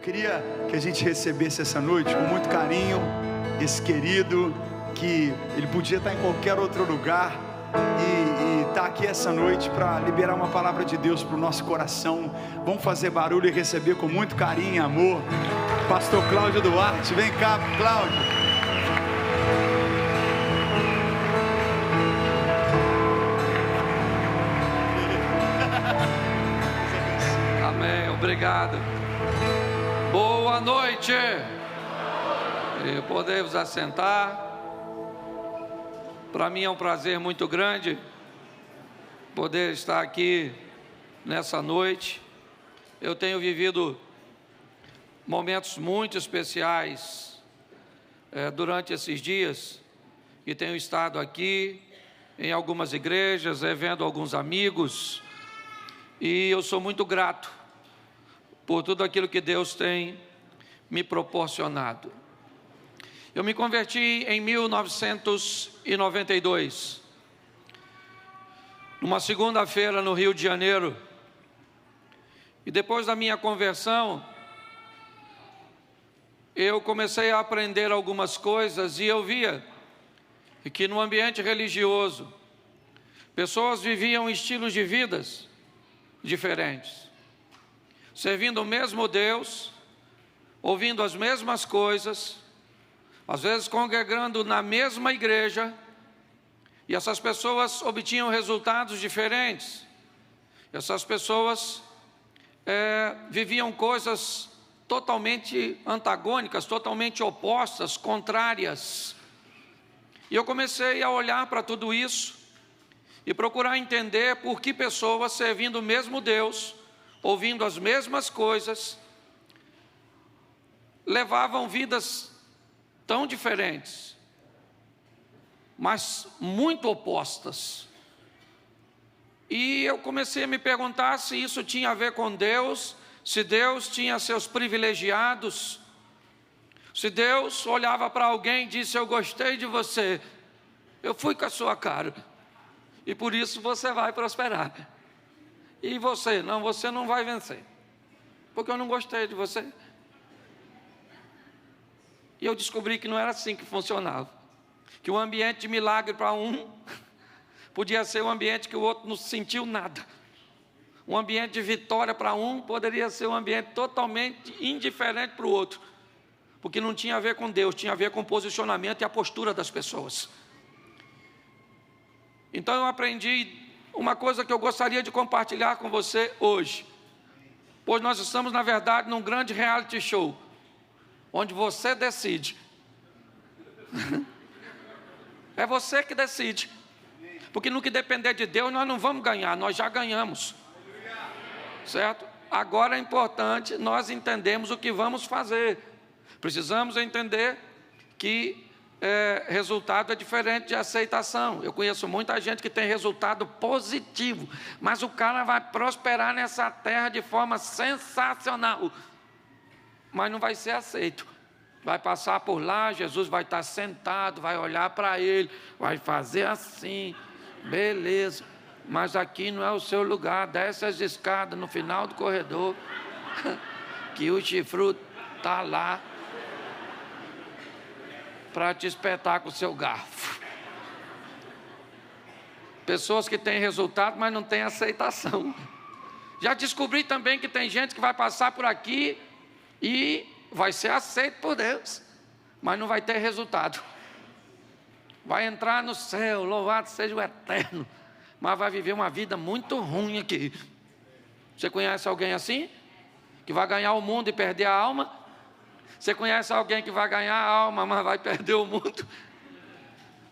queria que a gente recebesse essa noite com muito carinho esse querido, que ele podia estar em qualquer outro lugar e está aqui essa noite para liberar uma palavra de Deus para o nosso coração. Vamos fazer barulho e receber com muito carinho e amor Pastor Cláudio Duarte. Vem cá, Cláudio. Amém, obrigado. Boa noite. Podemos assentar. Para mim é um prazer muito grande poder estar aqui nessa noite. Eu tenho vivido momentos muito especiais durante esses dias, e tenho estado aqui em algumas igrejas, vendo alguns amigos, e eu sou muito grato por tudo aquilo que Deus tem me proporcionado. Eu me converti em 1992, numa segunda-feira no Rio de Janeiro, e depois da minha conversão, eu comecei a aprender algumas coisas, e eu via que no ambiente religioso, pessoas viviam estilos de vidas diferentes, servindo o mesmo Deus, ouvindo as mesmas coisas, às vezes congregando na mesma igreja, e essas pessoas obtinham resultados diferentes. Essas pessoas viviam coisas totalmente antagônicas, totalmente opostas, contrárias. E eu comecei a olhar para tudo isso e procurar entender por que pessoas servindo o mesmo Deus, ouvindo as mesmas coisas, levavam vidas tão diferentes, mas muito opostas. E eu comecei a me perguntar se isso tinha a ver com Deus, se Deus tinha seus privilegiados, se Deus olhava para alguém e disse: eu gostei de você, eu fui com a sua cara, e por isso você vai prosperar. E você não vai vencer, porque eu não gostei de você. E eu descobri que não era assim que funcionava, que o ambiente de milagre para um podia ser um ambiente que o outro não sentiu nada. Um ambiente de vitória para um poderia ser um ambiente totalmente indiferente para o outro, porque não tinha a ver com Deus, tinha a ver com o posicionamento e a postura das pessoas. Então eu aprendi uma coisa que eu gostaria de compartilhar com você hoje, pois nós estamos, na verdade, num grande reality show, onde você decide. É você que decide, porque no que depender de Deus nós não vamos ganhar, nós já ganhamos, certo? Agora é importante nós entendermos o que vamos fazer. Precisamos entender que resultado é diferente de aceitação. Eu conheço muita gente que tem resultado positivo, mas o cara vai prosperar nessa terra de forma sensacional, mas não vai ser aceito. Vai passar por lá, Jesus vai estar sentado, vai olhar para ele, vai fazer assim, beleza, mas aqui não é o seu lugar, desce as escadas no final do corredor, que o chifruto está lá, para te espetar com o seu garfo. Pessoas que têm resultado, mas não têm aceitação. Já descobri também que tem gente que vai passar por aqui e vai ser aceito por Deus, mas não vai ter resultado. Vai entrar no céu, louvado seja o Eterno, mas vai viver uma vida muito ruim aqui. Você conhece alguém assim? Que vai ganhar o mundo e perder a alma? Você conhece alguém que vai ganhar a alma, mas vai perder o mundo?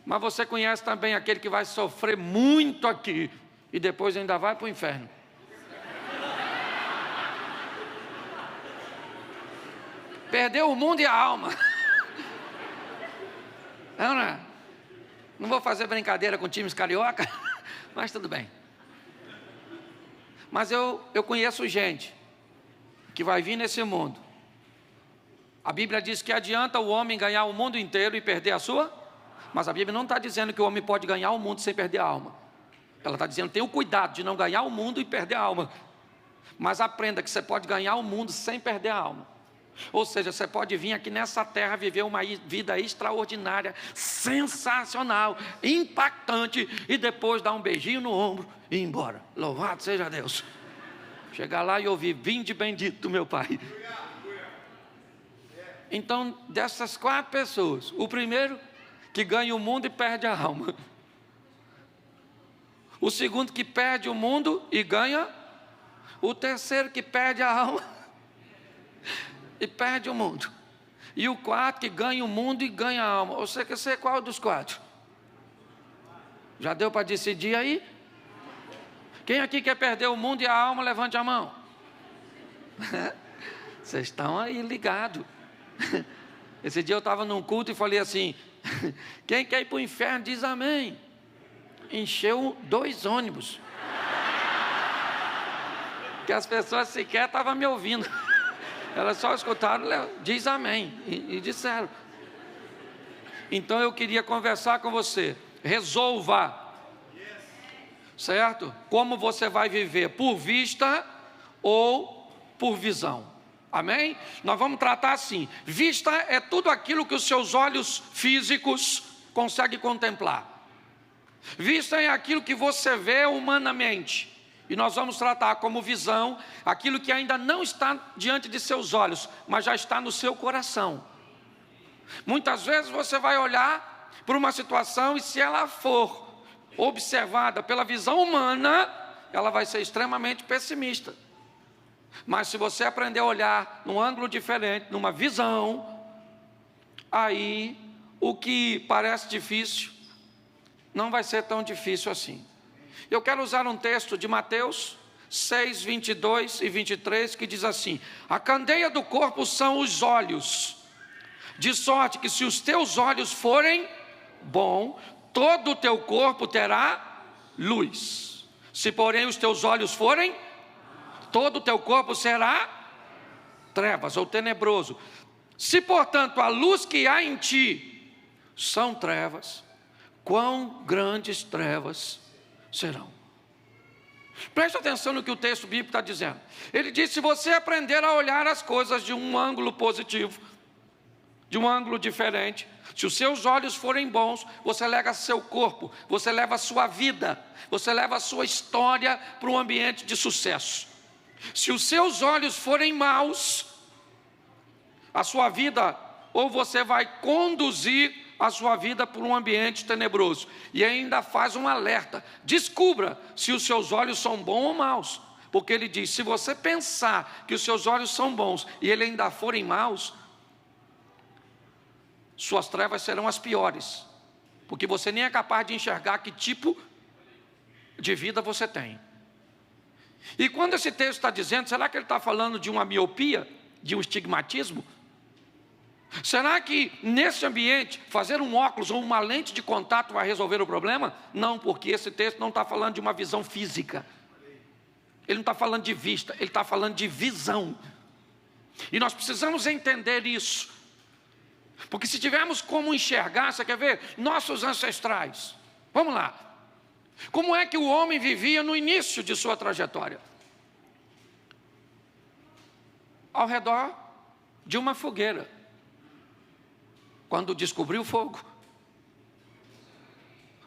Mas você conhece também aquele que vai sofrer muito aqui e depois ainda vai para o inferno? Perdeu o mundo e a alma. Não vou fazer brincadeira com times carioca, mas tudo bem. Mas eu conheço gente que vai vir nesse mundo. A Bíblia diz que adianta o homem ganhar o mundo inteiro e perder a sua, mas a Bíblia não está dizendo que o homem pode ganhar o mundo sem perder a alma. Ela está dizendo: tenha o cuidado de não ganhar o mundo e perder a alma. Mas aprenda que você pode ganhar o mundo sem perder a alma. Ou seja, você pode vir aqui nessa terra viver uma vida extraordinária, sensacional, impactante, e depois dar um beijinho no ombro e ir embora. Louvado seja Deus. Chegar lá e ouvir: vinde bendito meu Pai. Então, dessas 4 pessoas, o primeiro que ganha o mundo e perde a alma. O segundo que perde o mundo e ganha. O terceiro que perde a alma e perde o mundo. E o quarto que ganha o mundo e ganha a alma. Você quer ser qual dos 4? Já deu para decidir aí? Quem aqui quer perder o mundo e a alma, levante a mão. Vocês estão aí ligados. Esse dia eu estava num culto e falei assim: quem quer ir para o inferno diz amém. Encheu 2 ônibus. Que as pessoas sequer estavam me ouvindo. Elas só escutaram, diz amém, e disseram. Então eu queria conversar com você. Resolva, certo? Como você vai viver, por vista ou por visão. Amém? Nós vamos tratar assim: vista é tudo aquilo que os seus olhos físicos conseguem contemplar. Vista é aquilo que você vê humanamente. E nós vamos tratar como visão aquilo que ainda não está diante de seus olhos, mas já está no seu coração. Muitas vezes você vai olhar para uma situação e, se ela for observada pela visão humana, ela vai ser extremamente pessimista. Mas se você aprender a olhar num ângulo diferente, numa visão, aí o que parece difícil não vai ser tão difícil assim. Eu quero usar um texto de Mateus 6, 22 e 23, que diz assim: a candeia do corpo são os olhos, de sorte que se os teus olhos forem bom, todo o teu corpo terá luz. Se porém os teus olhos forem, todo o teu corpo será trevas ou tenebroso. Se portanto a luz que há em ti são trevas, quão grandes trevas serão. Preste atenção no que o texto bíblico está dizendo. Ele diz: se você aprender a olhar as coisas de um ângulo positivo, de um ângulo diferente, se os seus olhos forem bons, você leva seu corpo, você leva a sua vida, você leva a sua história para um ambiente de sucesso. Se os seus olhos forem maus, a sua vida, ou você vai conduzir a sua vida por um ambiente tenebroso. E ainda faz um alerta: descubra se os seus olhos são bons ou maus, porque ele diz: se você pensar que os seus olhos são bons e eles ainda forem maus, suas trevas serão as piores, porque você nem é capaz de enxergar que tipo de vida você tem. E quando esse texto está dizendo, será que ele está falando de uma miopia, de um estigmatismo? Será que nesse ambiente fazer um óculos ou uma lente de contato vai resolver o problema? Não, porque esse texto não está falando de uma visão física. Ele não está falando de vista, ele está falando de visão. E nós precisamos entender isso. Porque se tivermos como enxergar, você quer ver? Nossos ancestrais. Vamos lá. Como é que o homem vivia no início de sua trajetória? Ao redor de uma fogueira. Quando descobriu o fogo.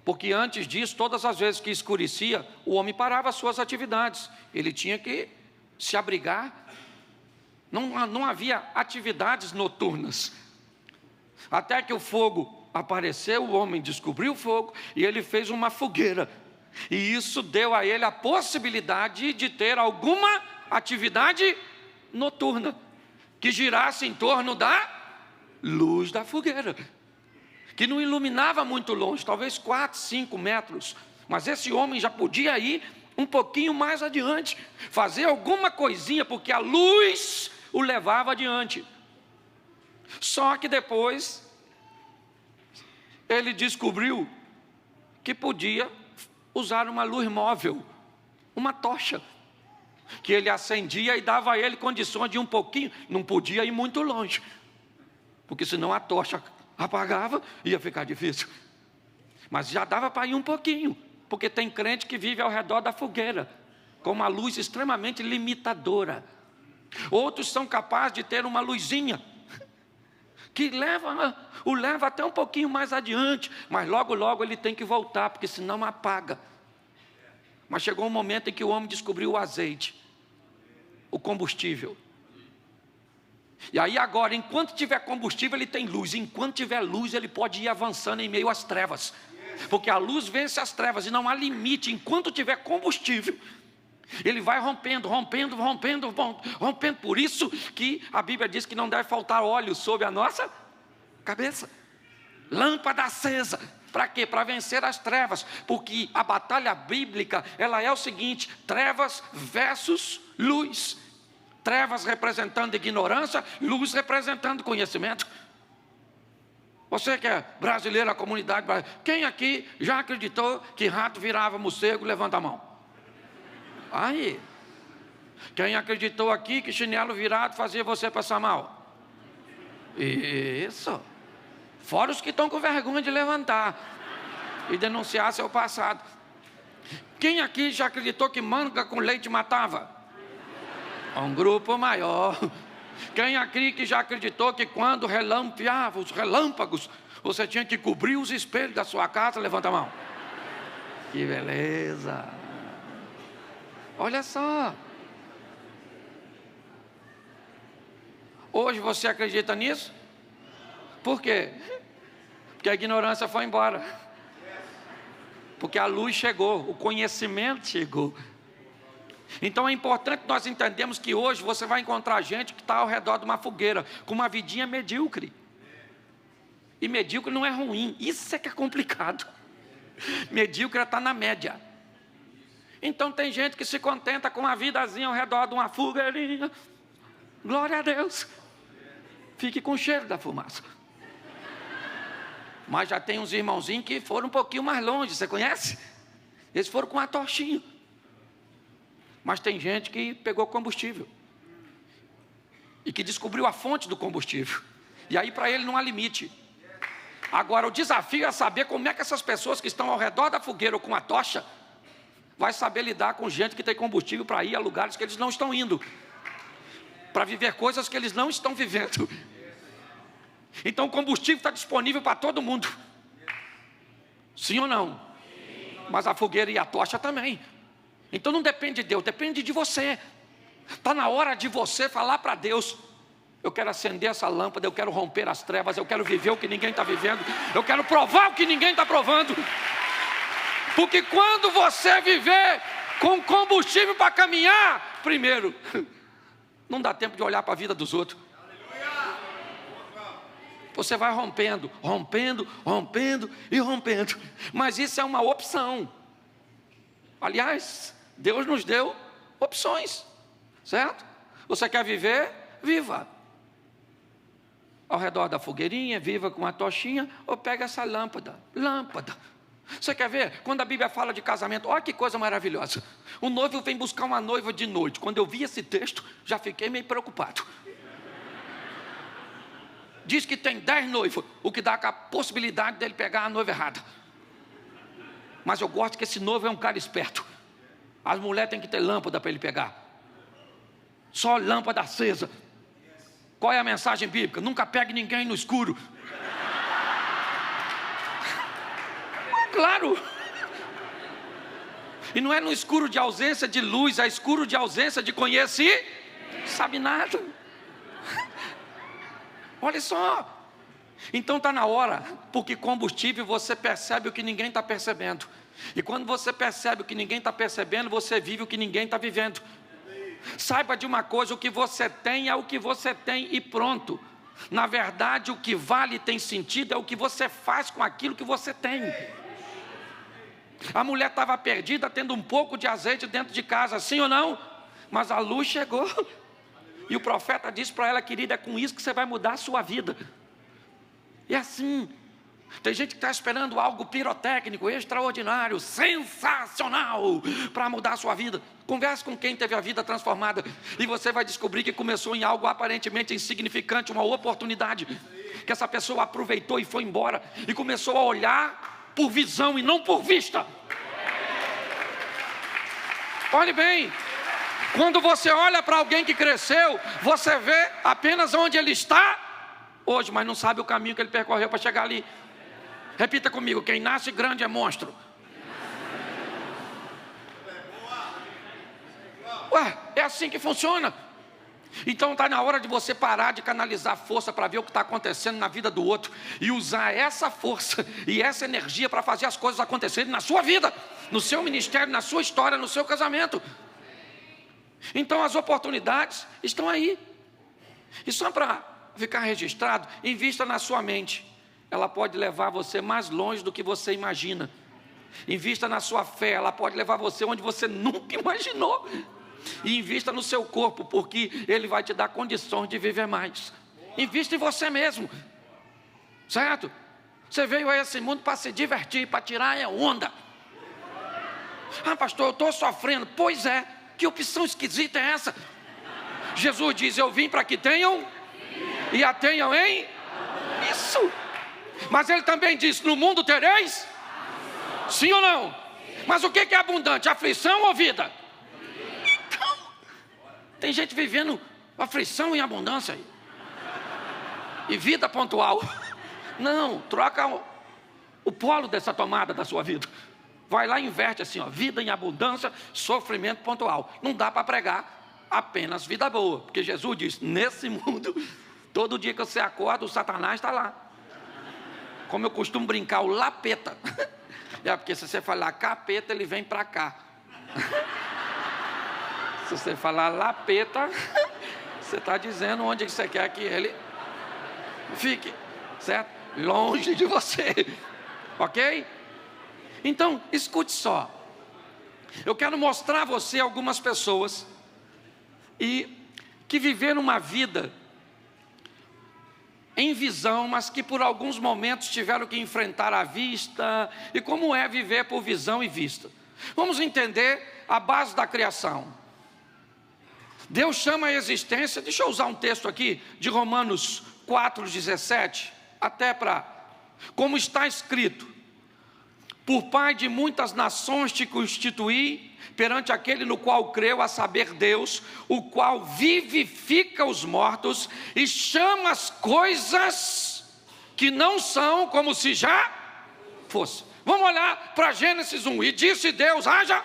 Porque antes disso, todas as vezes que escurecia, o homem parava as suas atividades. Ele tinha que se abrigar. Não havia atividades noturnas. Até que o fogo apareceu, o homem descobriu o fogo e ele fez uma fogueira. E isso deu a ele a possibilidade de ter alguma atividade noturna, que girasse em torno da luz da fogueira, que não iluminava muito longe, talvez 4, 5 metros, mas esse homem já podia ir um pouquinho mais adiante, fazer alguma coisinha, porque a luz o levava adiante. Só que depois ele descobriu que podia usar uma luz móvel, uma tocha, que ele acendia e dava a ele condições de um pouquinho, não podia ir muito longe, porque senão a tocha apagava, ia ficar difícil. Mas já dava para ir um pouquinho, porque tem crente que vive ao redor da fogueira, com uma luz extremamente limitadora. Outros são capazes de ter uma luzinha que o leva até um pouquinho mais adiante, mas logo, logo ele tem que voltar, porque senão apaga. Mas chegou um momento em que o homem descobriu o azeite, o combustível. E aí agora, enquanto tiver combustível, ele tem luz. Enquanto tiver luz, ele pode ir avançando em meio às trevas. Porque a luz vence as trevas e não há limite. Enquanto tiver combustível, ele vai rompendo. Por isso que a Bíblia diz que não deve faltar óleo sobre a nossa cabeça. Lâmpada acesa. Para quê? Para vencer as trevas. Porque a batalha bíblica, ela é o seguinte: trevas versus luz. Trevas representando ignorância, luz representando conhecimento. Você que é brasileiro, a comunidade brasileira, quem aqui já acreditou que rato virava morcego? Levanta a mão. Aí. Quem acreditou aqui que chinelo virado fazia você passar mal? Isso. Fora os que estão com vergonha de levantar e denunciar seu passado. Quem aqui já acreditou que manga com leite matava? Um grupo maior. Quem aqui que já acreditou que quando relampeava os relâmpagos, você tinha que cobrir os espelhos da sua casa? Levanta a mão. Que beleza. Olha só. Hoje você acredita nisso? Por quê? Porque a ignorância foi embora. Porque a luz chegou, o conhecimento chegou. Então é importante nós entendermos que hoje você vai encontrar gente que está ao redor de uma fogueira, com uma vidinha medíocre. E medíocre não é ruim, isso é que é complicado. Medíocre está na média. Então tem gente que se contenta com uma vidazinha ao redor de uma fogueirinha. Glória a Deus. Fique com o cheiro da fumaça. Mas já tem uns irmãozinhos que foram um pouquinho mais longe, você conhece? Eles foram com uma tochinha. Mas tem gente que pegou combustível e que descobriu a fonte do combustível. E aí para ele não há limite. Agora o desafio é saber como é que essas pessoas que estão ao redor da fogueira ou com a tocha vai saber lidar com gente que tem combustível para ir a lugares que eles não estão indo, para viver coisas que eles não estão vivendo. Então o combustível está disponível para todo mundo. Sim ou não? Mas a fogueira e a tocha também. Então não depende de Deus, depende de você. Está na hora de você falar para Deus: eu quero acender essa lâmpada, eu quero romper as trevas, eu quero viver o que ninguém está vivendo, eu quero provar o que ninguém está provando. Porque quando você viver com combustível para caminhar, primeiro, não dá tempo de olhar para a vida dos outros. Você vai rompendo. Mas isso é uma opção. Aliás, Deus nos deu opções, certo? Você quer viver? Viva. Ao redor da fogueirinha, viva com uma tochinha, ou pega essa lâmpada. Você quer ver? Quando a Bíblia fala de casamento, olha que coisa maravilhosa. O noivo vem buscar uma noiva de noite. Quando eu vi esse texto, já fiquei meio preocupado. Diz que tem 10 noivos, o que dá a possibilidade dele pegar a noiva errada. Mas eu gosto que esse noivo é um cara esperto. As mulheres têm que ter lâmpada para ele pegar. Só lâmpada acesa. Qual é a mensagem bíblica? Nunca pegue ninguém no escuro. Claro. E não é no escuro de ausência de luz, é escuro de ausência de conhecimento. Sabe nada. Olha só. Então está na hora, porque combustível você percebe o que ninguém está percebendo. E quando você percebe o que ninguém está percebendo, você vive o que ninguém está vivendo. Saiba de uma coisa: o que você tem é o que você tem e pronto. Na verdade, o que vale e tem sentido é o que você faz com aquilo que você tem. A mulher estava perdida, tendo um pouco de azeite dentro de casa, sim ou não? Mas a luz chegou. E o profeta disse para ela: querida, é com isso que você vai mudar a sua vida. E assim, tem gente que está esperando algo pirotécnico, extraordinário, sensacional, para mudar a sua vida. Converse com quem teve a vida transformada, e você vai descobrir que começou em algo aparentemente insignificante, uma oportunidade, que essa pessoa aproveitou e foi embora, e começou a olhar por visão e não por vista. Olhe bem, Quando você olha para alguém que cresceu, você vê apenas onde ele está hoje, mas não sabe o caminho que ele percorreu para chegar ali. Repita comigo: quem nasce grande é monstro. Ué, é assim que funciona. Então está na hora de você parar de canalizar força para ver o que está acontecendo na vida do outro e usar essa força e essa energia para fazer as coisas acontecerem na sua vida, no seu ministério, na sua história, no seu casamento. Então as oportunidades estão aí. E só para ficar registrado, invista na sua mente. Ela pode levar você mais longe do que você imagina. Invista na sua fé, ela pode levar você onde você nunca imaginou. E invista no seu corpo, porque ele vai te dar condições de viver mais. Invista em você mesmo, certo? Você veio a esse mundo para se divertir, para tirar a onda. Ah, pastor, eu estou sofrendo. Pois é, que opção esquisita é essa? Jesus diz: eu vim para que tenham e a tenham em isso. Mas ele também disse: no mundo tereis? Sim ou não? Mas o que é abundante? Aflição ou vida? Então, tem gente vivendo aflição e abundância aí. E vida pontual. Não, troca o polo dessa tomada da sua vida. Vai lá e inverte assim, ó, vida em abundância, sofrimento pontual. Não dá para pregar apenas vida boa, porque Jesus disse: nesse mundo, todo dia que você acorda, o Satanás está lá. Como eu costumo brincar, o lapeta. É porque se você falar capeta, ele vem para cá. Se você falar lapeta, você está dizendo onde você quer que ele fique, certo? Longe de você, ok? Então, escute só. Eu quero mostrar a você algumas pessoas que viveram uma vida em visão, mas que por alguns momentos tiveram que enfrentar a vista, e como é viver por visão e vista. Vamos entender a base da criação. Deus chama a existência, deixa eu usar um texto aqui, de Romanos 4,17, até para, como está escrito: por Pai de muitas nações te constituí, perante aquele no qual creu, a saber Deus, o qual vivifica os mortos e chama as coisas que não são como se já fosse. Vamos olhar para Gênesis 1. E disse Deus: haja.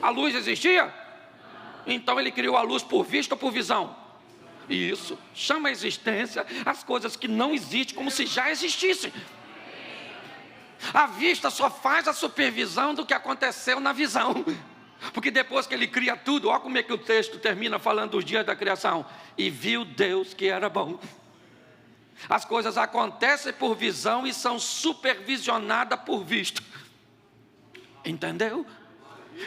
A luz existia? Então ele criou a luz por vista ou por visão? Isso, chama a existência as coisas que não existem como se já existissem. A vista só faz a supervisão do que aconteceu na visão. Porque depois que ele cria tudo, olha como é que o texto termina falando dos dias da criação. E viu Deus que era bom. As coisas acontecem por visão e são supervisionadas por vista. Entendeu?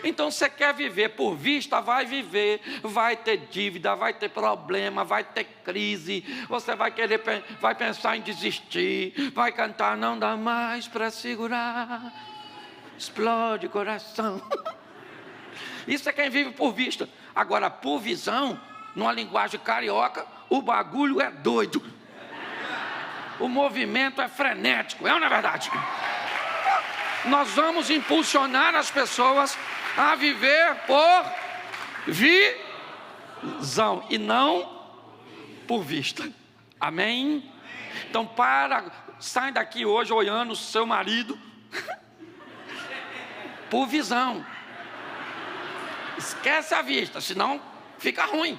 Então você quer viver por vista, vai viver, vai ter dívida, vai ter problema, vai ter crise, você vai pensar em desistir, vai cantar: não dá mais para segurar, explode o coração. Isso é quem vive por vista. Agora, por visão, numa linguagem carioca, o bagulho é doido, o movimento é frenético, é ou não é verdade? Nós vamos impulsionar as pessoas a viver por visão e não por vista. Amém? Então sai daqui hoje olhando o seu marido por visão. Esquece a vista, senão fica ruim.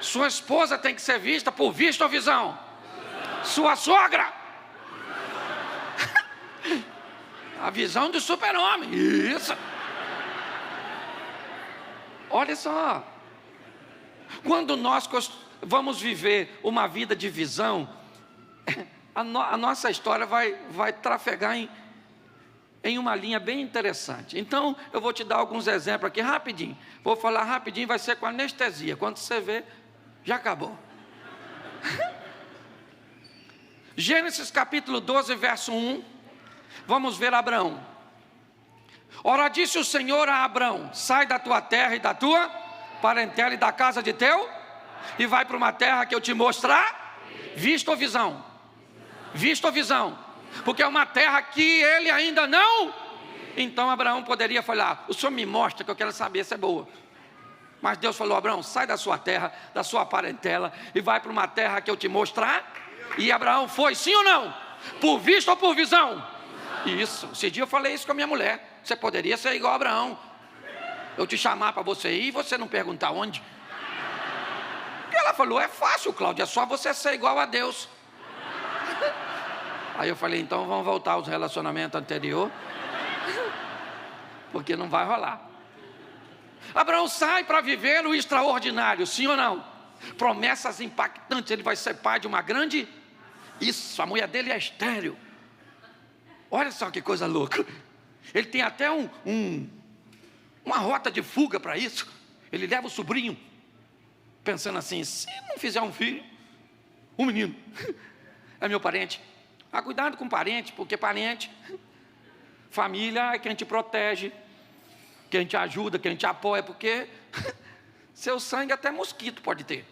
Sua esposa tem que ser vista por vista ou visão? Sua sogra, a visão do super-homem. Isso. Olha só. Quando nós vamos viver uma vida de visão, a nossa história vai trafegar em uma linha bem interessante. Então, eu vou te dar alguns exemplos aqui rapidinho. Vou falar rapidinho, vai ser com anestesia. Quando você vê, já acabou. Gênesis capítulo 12, verso 1. Vamos ver Abraão. Ora, disse o Senhor a Abraão: sai da tua terra e da tua parentela e da casa de teu, e vai para uma terra que eu te mostrar. Vista ou visão? Vista ou visão? Porque é uma terra que ele ainda não. Então Abraão poderia falar: o Senhor me mostra, que eu quero saber se é boa. Mas Deus falou: Abraão, sai da sua terra, da sua parentela, e vai para uma terra que eu te mostrar. E Abraão foi, sim ou não? Por vista ou por visão? Isso, esse dia eu falei isso com a minha mulher. Você poderia ser igual a Abraão, eu te chamar para você ir e você não perguntar onde. E ela falou: é fácil, Cláudio, é só você ser igual a Deus. Aí eu falei: então vamos voltar aos relacionamentos anteriores, porque não vai rolar. Abraão sai para viver o extraordinário, sim ou não? Promessas impactantes, ele vai ser pai de uma grande... Isso, a mulher dele é estéril. Olha só que coisa louca. Ele tem até uma rota de fuga para isso. Ele leva o sobrinho, pensando assim: se não fizer um filho, um menino, é meu parente. Cuidado com parente, porque parente, família é quem te protege, quem te ajuda, quem te apoia, porque seu sangue até mosquito pode ter.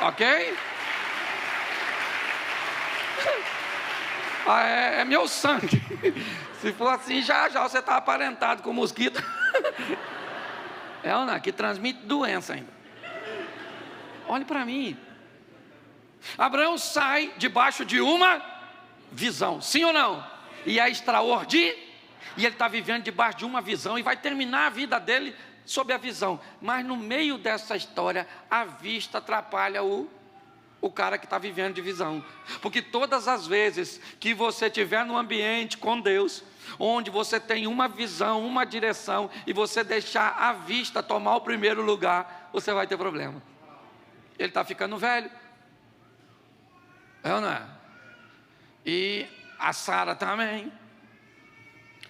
Ok? É meu sangue. Se for assim, já você está aparentado com mosquito. É ou não? Que transmite doença ainda. Olhe para mim. Abraão sai debaixo de uma visão, sim ou não? E é extraordinário. E ele está vivendo debaixo de uma visão e vai terminar a vida dele sob a visão. Mas no meio dessa história, a vista atrapalha o cara que está vivendo de visão. Porque todas as vezes que você estiver num ambiente com Deus, onde você tem uma visão, uma direção, e você deixar a vista tomar o primeiro lugar, você vai ter problema. Ele está ficando velho. É ou não é? E a Sara também.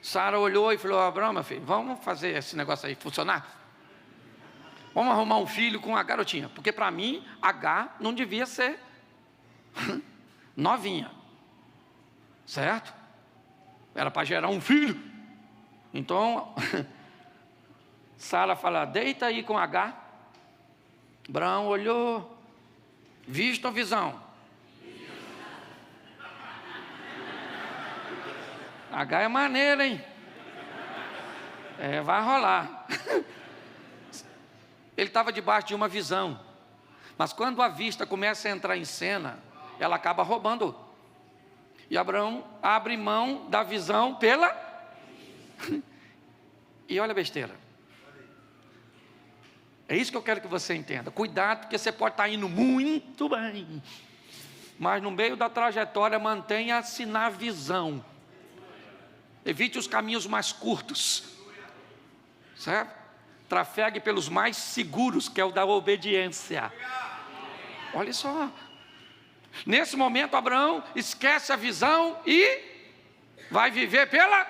Sara olhou e falou: Abraão, meu filho, vamos fazer esse negócio aí funcionar? Vamos arrumar um filho com a garotinha. Porque para mim, H não devia ser novinha. Certo? Era para gerar um filho. Então, Sara fala: deita aí com H. Abraão olhou. Vista ou visão? H é maneiro, hein? Vai rolar. Ele estava debaixo de uma visão. Mas quando a vista começa a entrar em cena, ela acaba roubando. E Abraão abre mão da visão pela... E olha a besteira. É isso que eu quero que você entenda. Cuidado, porque você pode estar indo muito bem, mas no meio da trajetória mantenha-se na visão. Evite os caminhos mais curtos, certo? Trafegue pelos mais seguros, que é o da obediência. Olha só. Nesse momento, Abraão esquece a visão e vai viver pela...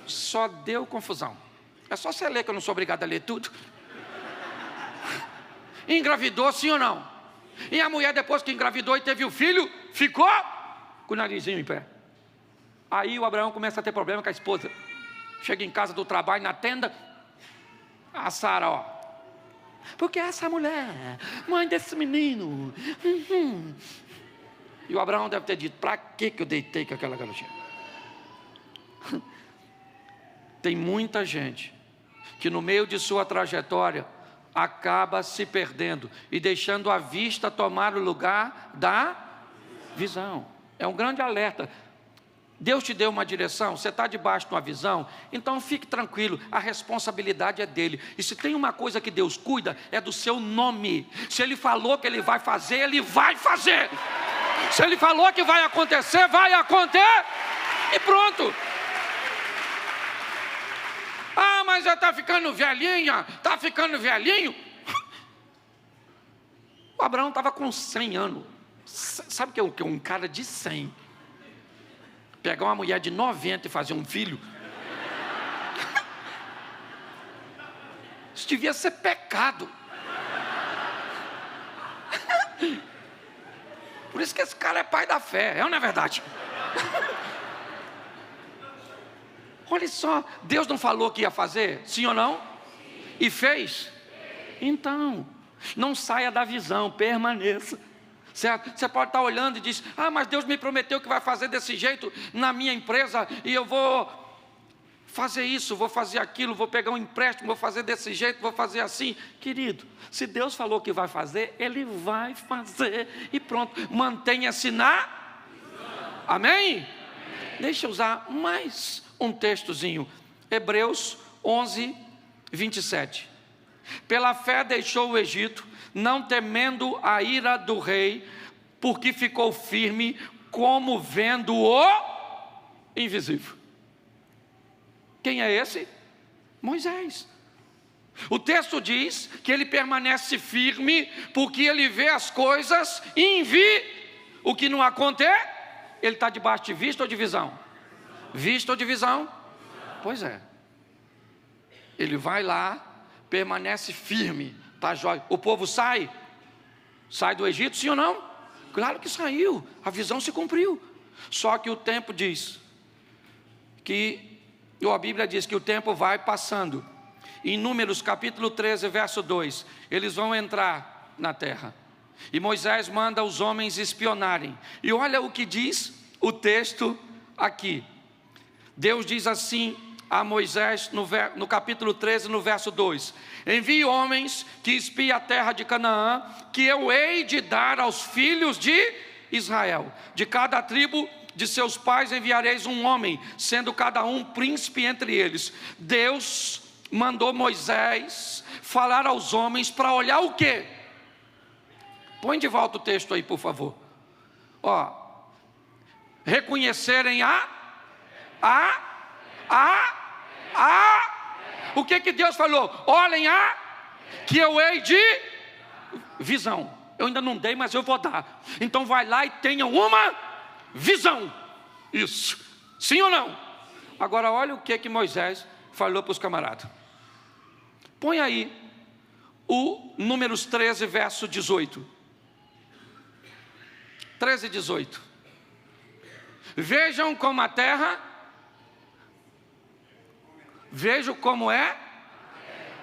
Só deu confusão. É só você ler, que eu não sou obrigado a ler tudo. Engravidou, sim ou não? E a mulher, depois que engravidou e teve o filho, ficou com o narizinho em pé. Aí o Abraão começa a ter problema com a esposa. Chega em casa do trabalho, na tenda, a Sara, ó: porque essa mulher, mãe desse menino. E o Abraão deve ter dito: para que eu deitei com aquela garotinha? Tem muita gente que no meio de sua trajetória acaba se perdendo e deixando a vista tomar o lugar da visão. É um grande alerta. Deus te deu uma direção, você está debaixo de uma visão, então fique tranquilo, a responsabilidade é dele. E se tem uma coisa que Deus cuida, é do seu nome. Se Ele falou que Ele vai fazer, Ele vai fazer. Se Ele falou que vai acontecer, vai acontecer. E pronto. Mas já está ficando velhinha, está ficando velhinho. O Abraão estava com 100 anos. Sabe o que é um cara de 100? Pegar uma mulher de 90 e fazer um filho. Isso devia ser pecado. Por isso que esse cara é pai da fé, não é verdade? Olha só, Deus não falou que ia fazer, sim ou não? E fez? Então, não saia da visão, permaneça. Certo? Você pode estar olhando e diz: mas Deus me prometeu que vai fazer desse jeito na minha empresa, e eu vou fazer isso, vou fazer aquilo, vou pegar um empréstimo, vou fazer desse jeito, vou fazer assim. Querido, se Deus falou que vai fazer, Ele vai fazer e pronto. Mantenha-se na... Amém? Deixa eu usar mais um textozinho. Hebreus 11, 27. Pela fé deixou o Egito, não temendo a ira do rei, porque ficou firme, como vendo o invisível. Quem é esse? Moisés. O texto diz que ele permanece firme, porque ele vê as coisas o que não acontece. Ele está debaixo de vista ou de visão? Vista ou de visão? Pois é. Ele vai lá, permanece firme, tá jóia. O povo sai do Egito, sim ou não? Claro que saiu, a visão se cumpriu. Só que o tempo diz que, ou a Bíblia diz que o tempo vai passando. Em Números capítulo 13, verso 2, eles vão entrar na terra. E Moisés manda os homens espionarem. E olha o que diz o texto aqui. Deus diz assim a Moisés no capítulo 13, no verso 2: envie homens que espiem a terra de Canaã, que eu hei de dar aos filhos de Israel. De cada tribo de seus pais enviareis um homem, sendo cada um príncipe entre eles. Deus mandou Moisés falar aos homens para olhar o quê? Põe de volta o texto aí, por favor. Reconhecerem o que Deus falou? Olhem que eu hei de visão. Eu ainda não dei, mas eu vou dar. Então vai lá e tenha uma visão. Isso. Sim ou não? Agora olha o que Moisés falou para os camaradas. Põe aí o Números 13, verso 18. 13 e 18. Vejam como a terra, vejam como é.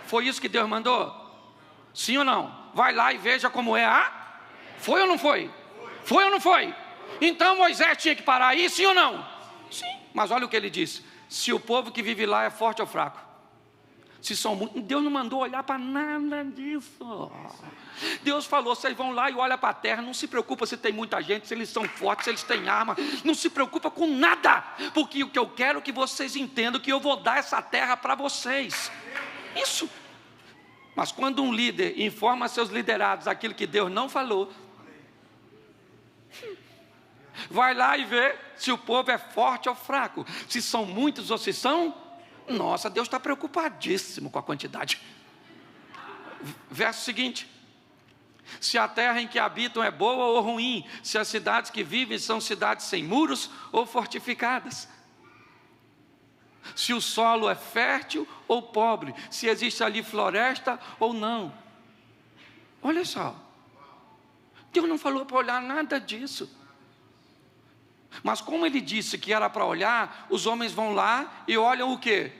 Foi isso que Deus mandou? Sim ou não? Vai lá e veja como é Foi ou não foi? Foi ou não foi? Então Moisés tinha que parar aí, sim ou não? Sim. Mas olha o que ele disse: se o povo que vive lá é forte ou fraco. Se são muitos, Deus não mandou olhar para nada disso. Deus falou: vocês vão lá e olham para a terra. Não se preocupa se tem muita gente, se eles são fortes, se eles têm arma. Não se preocupa com nada, porque o que eu quero é que vocês entendam que eu vou dar essa terra para vocês. Isso. Mas quando um líder informa seus liderados aquilo que Deus não falou, vai lá e vê se o povo é forte ou fraco, se são muitos ou se são... Nossa, Deus está preocupadíssimo com a quantidade. Verso seguinte: se a terra em que habitam é boa ou ruim, se as cidades que vivem são cidades sem muros ou fortificadas, se o solo é fértil ou pobre, se existe ali floresta ou não. Olha só, Deus não falou para olhar nada disso. Mas como ele disse que era para olhar, os homens vão lá e olham o quê?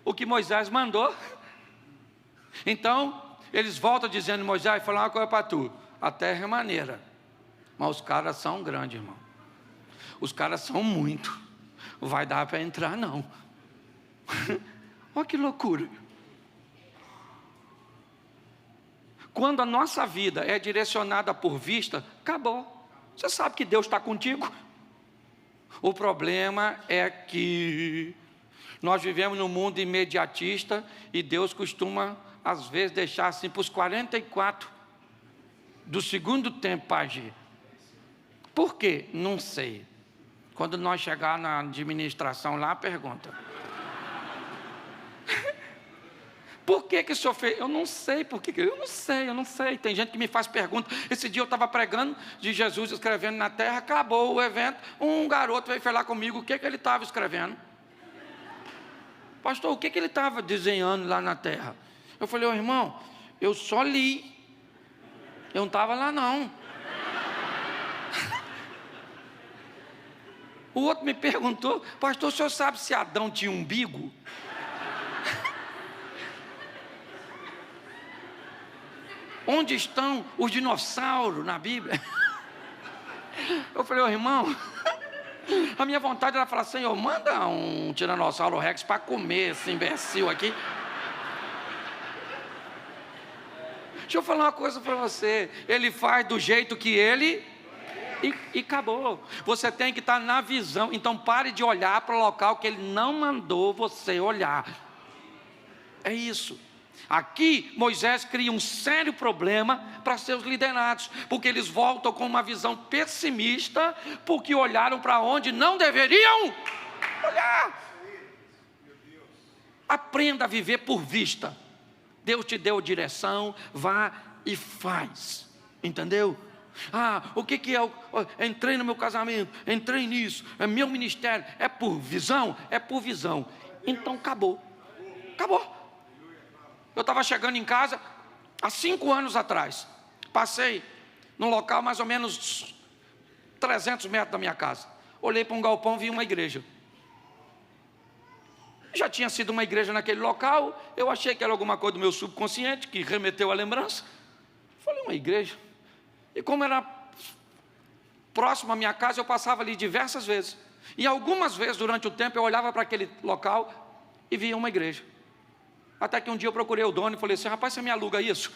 O que Moisés mandou. Então, eles voltam dizendo: Moisés, falar uma coisa para tu, a terra é maneira, mas os caras são grandes, irmão. Os caras são muito. Não vai dar para entrar não. Olha que loucura. Quando a nossa vida é direcionada por vista, acabou. Você sabe que Deus está contigo. O problema é que nós vivemos num mundo imediatista e Deus costuma, às vezes, deixar assim para os 44 do segundo tempo para agir. Por quê? Não sei. Quando nós chegar na administração lá, pergunta. Por que o senhor fez? Eu não sei por que. Eu não sei. Tem gente que me faz pergunta. Esse dia eu estava pregando de Jesus escrevendo na terra, acabou o evento, um garoto veio falar comigo o que ele estava escrevendo. Pastor, o que ele estava desenhando lá na terra? Eu falei: irmão, eu só li. Eu não estava lá não. O outro me perguntou: pastor, o senhor sabe se Adão tinha umbigo? Onde estão os dinossauros na Bíblia? Eu falei: irmão, A minha vontade era falar: Senhor, manda um Tiranossauro Rex para comer esse imbecil aqui. Deixa eu falar uma coisa para você. Ele faz do jeito que ele... E acabou. Você tem que estar na visão. Então pare de olhar para o local que ele não mandou você olhar. É isso. Aqui Moisés cria um sério problema para seus liderados, porque eles voltam com uma visão pessimista, porque olharam para onde não deveriam olhar. Aprenda a viver por vista. Deus te deu direção, vá e faz. Entendeu? O que é? Entrei no meu casamento, entrei nisso, é meu ministério, é por visão? É por visão. Então acabou. Acabou. Eu estava chegando em casa há 5 anos atrás. Passei num local mais ou menos 300 metros da minha casa. Olhei para um galpão e vi uma igreja. Já tinha sido uma igreja naquele local. Eu achei que era alguma coisa do meu subconsciente que remeteu à lembrança. Falei, uma igreja. E como era próximo à minha casa, eu passava ali diversas vezes. E algumas vezes durante o tempo eu olhava para aquele local e via uma igreja. Até que um dia eu procurei o dono e falei assim: rapaz, você me aluga isso?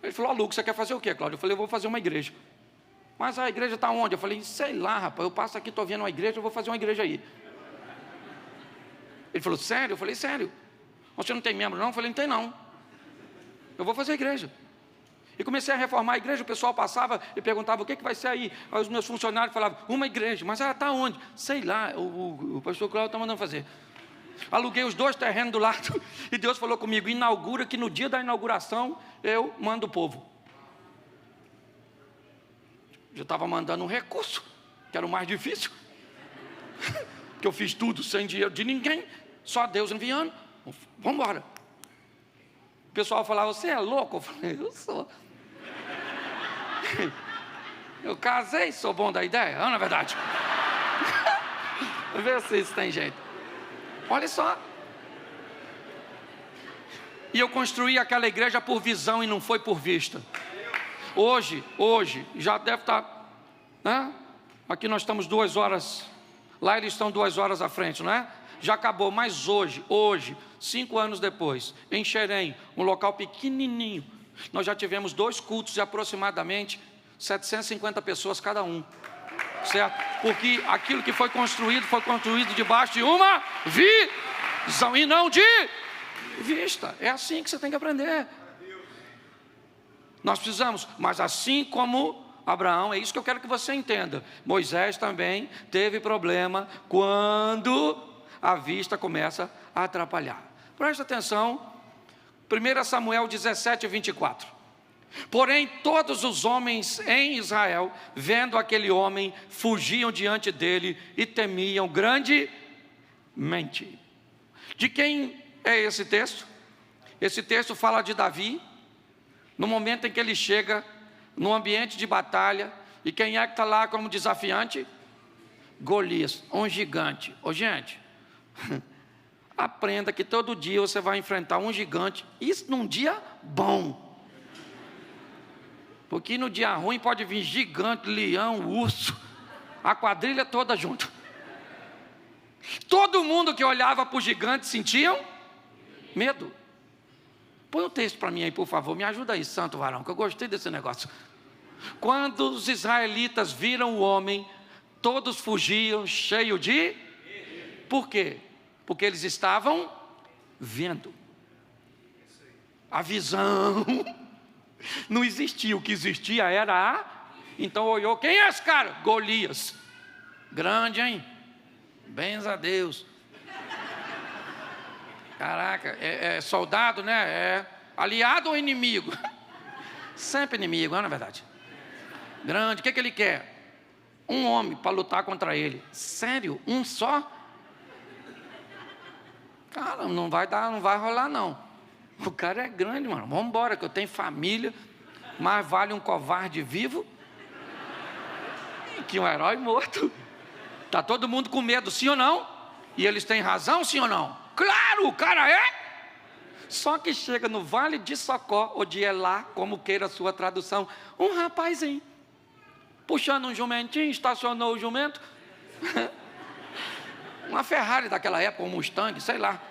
Ele falou: aluga, você quer fazer o quê, Cláudio? Eu falei: eu vou fazer uma igreja. Mas a igreja está onde? Eu falei: sei lá, rapaz, eu passo aqui, estou vendo uma igreja, eu vou fazer uma igreja aí. Ele falou: sério? Eu falei: sério. Você não tem membro não? Eu falei: não tem não. Eu vou fazer a igreja. E comecei a reformar a igreja. O pessoal passava e perguntava: o que vai ser aí? Aí os meus funcionários falavam: uma igreja. Mas ela está onde? Sei lá, o pastor Cláudio está mandando fazer. Aluguei os 2 terrenos do lado. E Deus falou comigo: inaugura, que no dia da inauguração eu mando o povo. Eu estava mandando um recurso, que era o mais difícil. Porque eu fiz tudo sem dinheiro de ninguém, só Deus enviando. Vamos embora. O pessoal falava: você é louco? Eu falei: eu sou. Eu casei, sou bom da ideia, não é verdade? Vê se isso tem jeito. Olha só. E eu construí aquela igreja por visão e não foi por vista. Hoje, já deve estar, né? Aqui nós estamos 2 horas, lá eles estão 2 horas à frente, não é? Já acabou, mas hoje, 5 anos depois, em Xerém, um local pequenininho, nós já tivemos 2 cultos de aproximadamente 750 pessoas cada um. Certo? Porque aquilo que foi construído debaixo de uma visão e não de vista. É assim que você tem que aprender. Nós precisamos, mas assim como Abraão, é isso que eu quero que você entenda. Moisés também teve problema quando a vista começa a atrapalhar. Presta atenção, 1 Samuel 17, 24. Porém, todos os homens em Israel, vendo aquele homem, fugiam diante dele e temiam grandemente. De quem é esse texto? Esse texto fala de Davi, no momento em que ele chega no ambiente de batalha. E quem é que está lá como desafiante? Golias, um gigante. Gente, aprenda que todo dia você vai enfrentar um gigante, isso num dia bom. Porque no dia ruim pode vir gigante, leão, urso, a quadrilha toda junto. Todo mundo que olhava para o gigante sentiam medo. Põe o texto para mim aí, por favor, me ajuda aí, santo varão, que eu gostei desse negócio. Quando os israelitas viram o homem, todos fugiam, cheios de... Por quê? Porque eles estavam vendo. A visão... Não existia, o que existia era Então olhou: quem é esse cara? Golias. Grande, hein? Bens a Deus. Caraca, é soldado, né? É aliado ou inimigo? Sempre inimigo, não é verdade? Grande, o que ele quer? Um homem para lutar contra ele. Sério? Um só? Cara, não vai rolar não. O cara é grande, mano. Vamos embora, que eu tenho família. Mais vale um covarde vivo que um herói morto. Tá todo mundo com medo, sim ou não? E eles têm razão, sim ou não? Claro, o cara é. Só que chega no Vale de Socó, ou de Elá, como queira a sua tradução, um rapazinho. puxando um jumentinho, estacionou o jumento. Uma Ferrari daquela época, um Mustang, sei lá.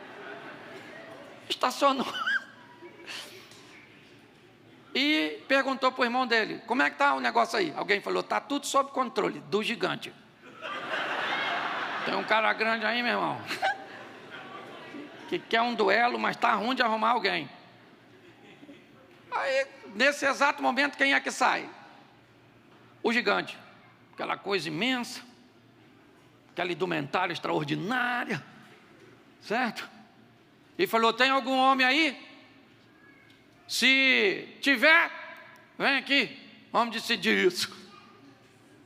Estacionou. E perguntou para o irmão dele, como é que está o negócio aí? Alguém falou, está tudo sob controle, do gigante. Tem um cara grande aí, meu irmão, que quer um duelo, mas está ruim de arrumar alguém. Aí, nesse exato momento, quem é que sai? O gigante. Aquela coisa imensa, aquela indumentária extraordinária, certo? E falou, tem algum homem aí? Se tiver, vem aqui, vamos decidir isso.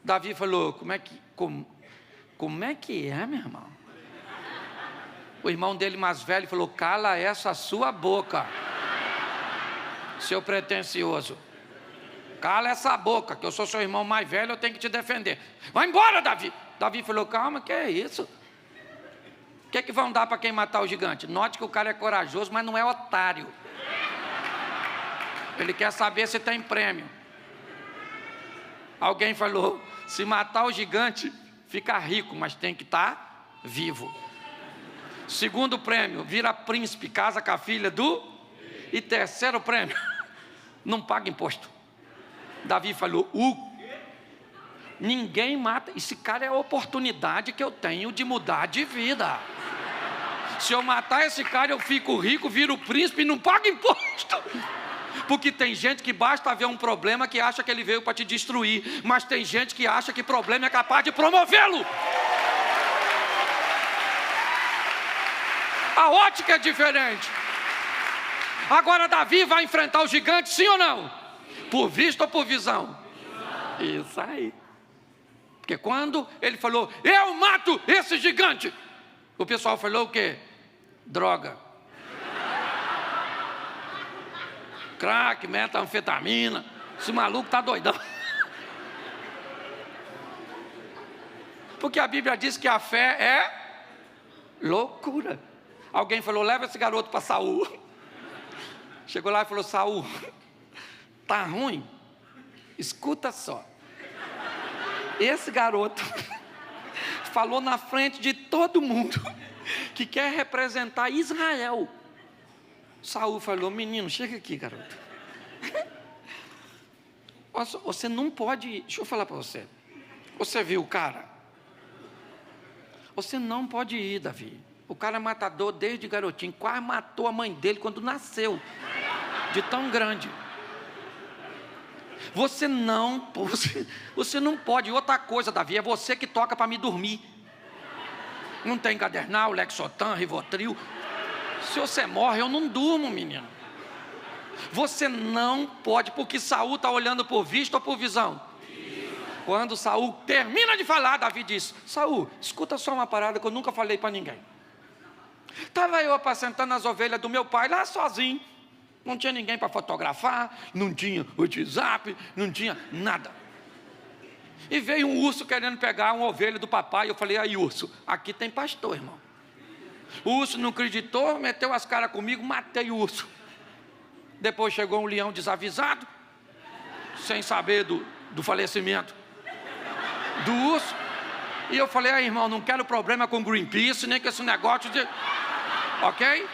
Davi falou, como é que é, meu irmão? O irmão dele mais velho falou, cala essa sua boca, seu pretensioso. Cala essa boca, que eu sou seu irmão mais velho, eu tenho que te defender. Vai embora, Davi. Davi falou, calma, que é isso? O que é que vão dar para quem matar o gigante? Note que o cara é corajoso, mas não é otário. Ele quer saber se tem prêmio. Alguém falou, se matar o gigante, fica rico, mas tem que estar vivo. Segundo prêmio, vira príncipe, casa com a filha do... E terceiro prêmio, não paga imposto. Davi falou, ninguém mata, esse cara é a oportunidade que eu tenho de mudar de vida. Se eu matar esse cara, eu fico rico, viro príncipe e não pago imposto. Porque tem gente que basta ver um problema que acha que ele veio para te destruir, mas tem gente que acha que problema é capaz de promovê-lo. A ótica é diferente. Agora Davi vai enfrentar o gigante, sim ou não? Por vista ou por visão? Isso aí. Porque quando ele falou, eu mato esse gigante, o pessoal falou o quê? Droga. Crack, metanfetamina, esse maluco tá doidão. Porque a Bíblia diz que a fé é loucura. Alguém falou, leva esse garoto para Saul. Chegou lá e falou, Saul, tá ruim? Escuta só. Esse garoto falou na frente de todo mundo que quer representar Israel. Saul falou, menino, chega aqui, garoto. Você não pode... Deixa eu falar para você. Você viu o cara? Você não pode ir, Davi. O cara é matador desde garotinho. Quase matou a mãe dele quando nasceu. De tão grande. Você não pode. E outra coisa, Davi, é você que toca para me dormir. Não tem Gadernal, Lexotan, Rivotril. Se você morre, eu não durmo, menino. Você não pode, porque Saul está olhando por vista ou por visão? Quando Saul termina de falar, Davi diz, Saul, escuta só uma parada que eu nunca falei para ninguém. Estava eu apacentando as ovelhas do meu pai lá sozinho. Não tinha ninguém para fotografar, não tinha WhatsApp, não tinha nada. E veio um urso querendo pegar uma ovelha do papai. Eu falei, aí urso, aqui tem pastor, irmão. O urso não acreditou, meteu as caras comigo, matei o urso. Depois chegou um leão desavisado, sem saber do falecimento do urso. E eu falei, irmão, não quero problema com Greenpeace, nem com esse negócio de... Ok?